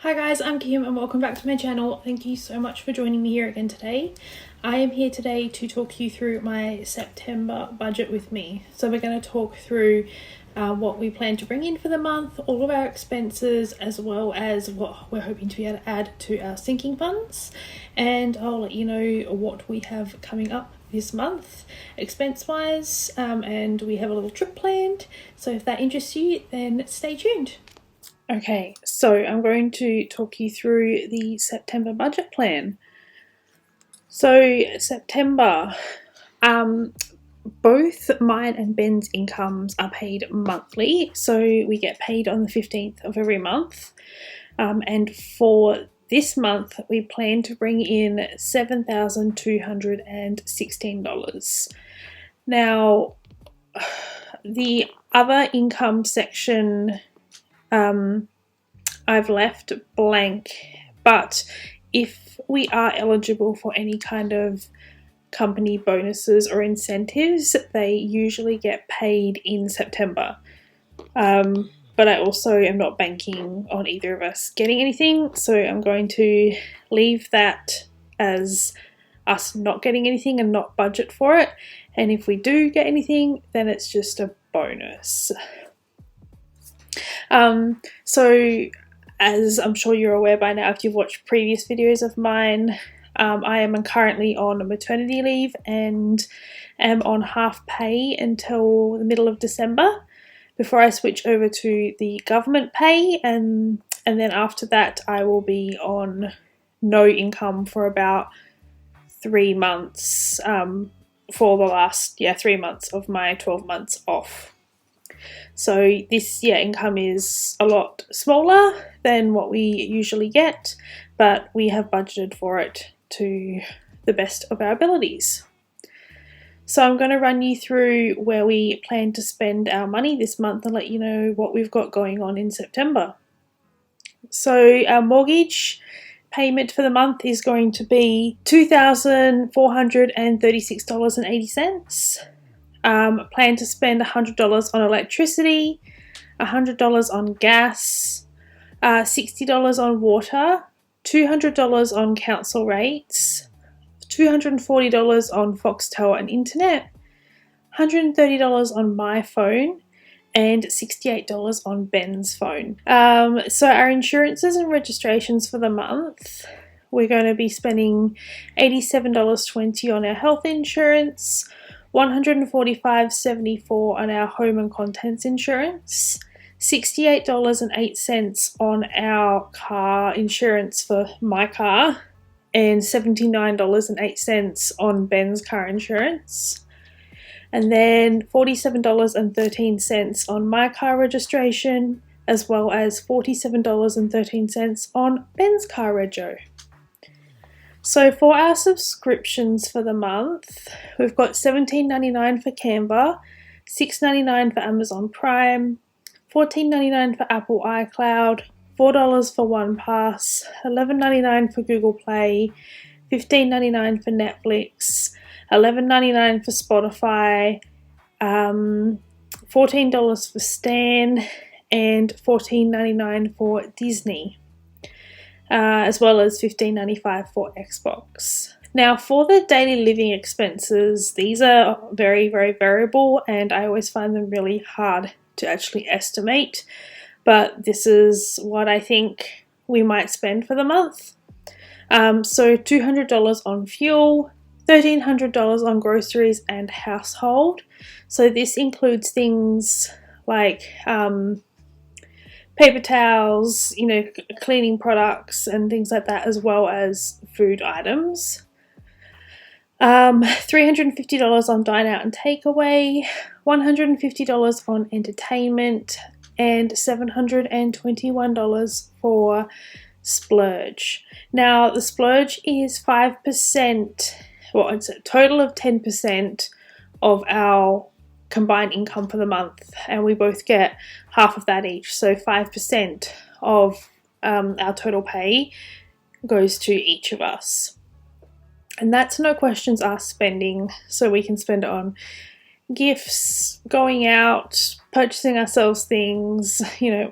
Hi guys, I'm Kim and welcome back to my channel. Thank you so much for joining me here again today. I am here today to talk you through my September budget with me. So we're going to talk through what we plan to bring in for the month, all of our expenses, as well as what we're hoping to be able to add to our sinking funds. And I'll let you know what we have coming up this month expense wise, and we have a little trip planned. So if that interests you, then stay tuned. Okay, so I'm going to talk you through the September budget plan. So September, both mine and Ben's incomes are paid monthly. So we get paid on the 15th of every month. And for this month, we plan to bring in $7,216. Now, the other income section I've left blank, but if we are eligible for any kind of company bonuses or incentives, they usually get paid in September. But I also am not banking on either of us getting anything, so I'm going to leave that as us not getting anything and not budget for it. And if we do get anything, then it's just a bonus. So as I'm sure you're aware by now if you've watched previous videos of mine, I am currently on maternity leave and am on half pay until the middle of December before I switch over to the government pay, and then after that I will be on no income for about 3 months, for the last 3 months of my 12 months off. So this income is a lot smaller than what we usually get, but we have budgeted for it to the best of our abilities. So I'm going to run you through where we plan to spend our money this month and let you know what we've got going on in September. So our mortgage payment for the month is going to be $2,436.80. Plan to spend $100 on electricity, $100 on gas, $60 on water, $200 on council rates, $240 on Foxtel and internet, $130 on my phone, and $68 on Ben's phone. So our insurances and registrations for the month, we're going to be spending $87.20 on our health insurance, $145.74 on our home and contents insurance, $68.08 on our car insurance for my car, and $79.08 on Ben's car insurance, and then $47.13 on my car registration, as well as $47.13 on Ben's car rego. So for our subscriptions for the month, we've got $17.99 for Canva, $6.99 for Amazon Prime, $14.99 for Apple iCloud, $4 for OnePass, $11.99 for Google Play, $15.99 for Netflix, $11.99 for Spotify, $14 for Stan, and $14.99 for Disney. As well as $15.95 for Xbox. Now for the daily living expenses, these are very, very variable and I always find them really hard to actually estimate, but this is what I think we might spend for the month. So $200 on fuel, $1,300 on groceries and household. So this includes things like paper towels, cleaning products and things like that, as well as food items. $350 on dine out and takeaway, $150 on entertainment, and $721 for splurge. Now the splurge is 5%, well, it's a total of 10% of our combined income for the month, and we both get half of that each, so 5% of our total pay goes to each of us, and that's no questions asked spending, so we can spend it on gifts, going out, purchasing ourselves things,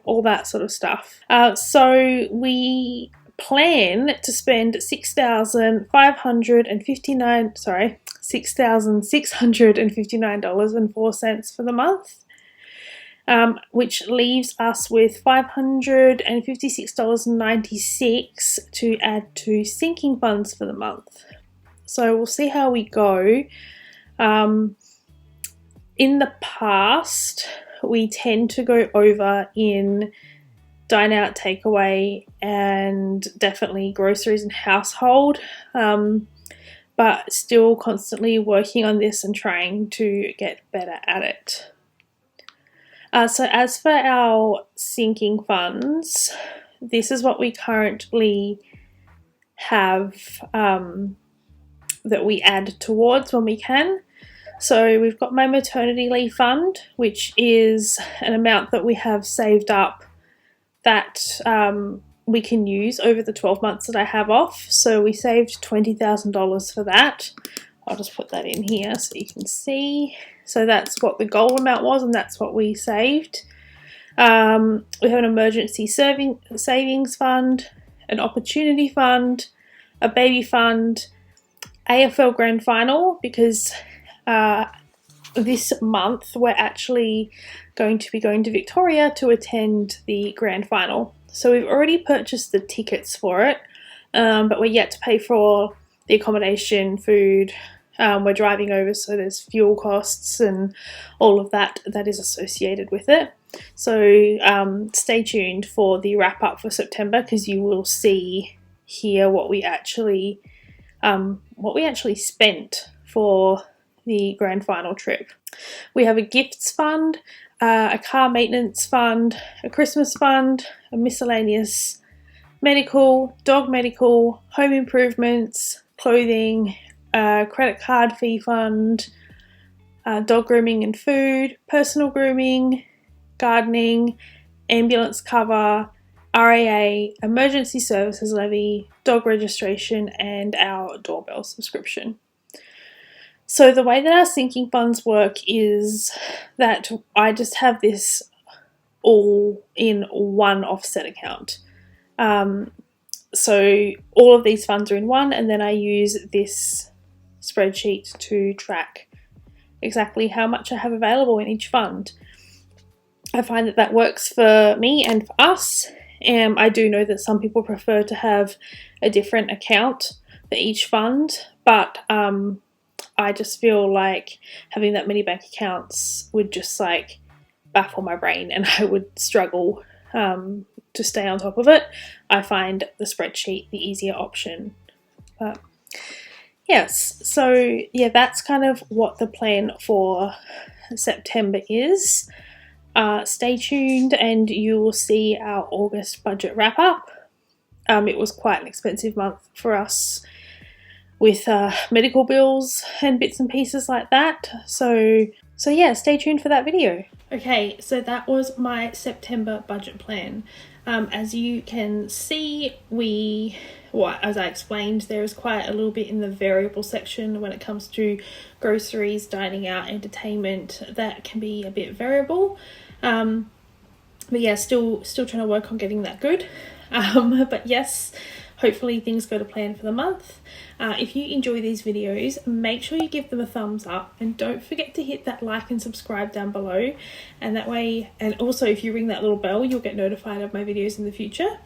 all that sort of stuff. So we plan to spend $6,659.04 for the month, which leaves us with $556.96 to add to sinking funds for the month. So we'll see how we go. In the past, we tend to go over in dine out, takeaway, and definitely groceries and household, but still constantly working on this and trying to get better at it. So as for our sinking funds, this is what we currently have that we add towards when we can. So we've got my maternity leave fund, which is an amount that we have saved up that we can use over the 12 months that I have off. So we saved $20,000 for that. I'll just put that in here so you can see. So that's what the goal amount was, and that's what we saved. We have an emergency savings fund, an opportunity fund, a baby fund, AFL Grand Final, because this month we're actually going to be going to Victoria to attend the Grand Final. So we've already purchased the tickets for it, but we're yet to pay for the accommodation, food. We're driving over, so there's fuel costs and all of that is associated with it. So stay tuned for the wrap up for September, because you will see here what we actually spent for the Grand Final trip. We have a gifts fund, a car maintenance fund, a Christmas fund, a miscellaneous medical, dog medical, home improvements, clothing, credit card fee fund, dog grooming and food, personal grooming, gardening, ambulance cover, RAA, emergency services levy, dog registration, and our doorbell subscription. So the way that our sinking funds work is that I just have this all in one offset account. So all of these funds are in one, and then I use this spreadsheet to track exactly how much I have available in each fund. I find that works for me and for us. I do know that some people prefer to have a different account for each fund, but I just feel like having that many bank accounts would just baffle my brain, and I would struggle to stay on top of it. I find the spreadsheet the easier option. But yes, so yeah, that's kind of what the plan for September is. Stay tuned and you will see our August budget wrap up. It was quite an expensive month for us with medical bills and bits and pieces like that. So yeah, stay tuned for that video. Okay, so that was my September budget plan. As you can see, as I explained, there is quite a little bit in the variable section when it comes to groceries, dining out, entertainment. That can be a bit variable. But yeah, still trying to work on getting that good. But yes, hopefully things go to plan for the month. If you enjoy these videos, make sure you give them a thumbs up, and don't forget to hit that like and subscribe down below. And that way, and also if you ring that little bell, you'll get notified of my videos in the future.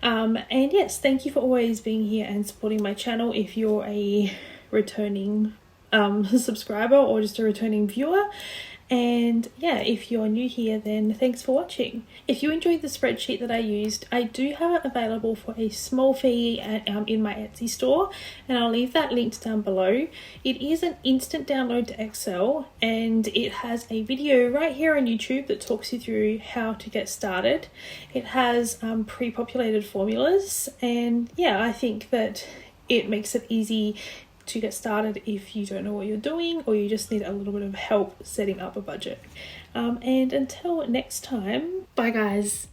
And yes, thank you for always being here and supporting my channel. If you're a returning subscriber or just a returning viewer. And yeah, if you're new here, then thanks for watching. If you enjoyed the spreadsheet that I used, I do have it available for a small fee in my Etsy store, and I'll leave that linked down below. It is an instant download to Excel, and it has a video right here on YouTube that talks you through how to get started. It has pre-populated formulas, and yeah, I think that it makes it easy to get started if you don't know what you're doing, or you just need a little bit of help setting up a budget. And until next time, bye guys.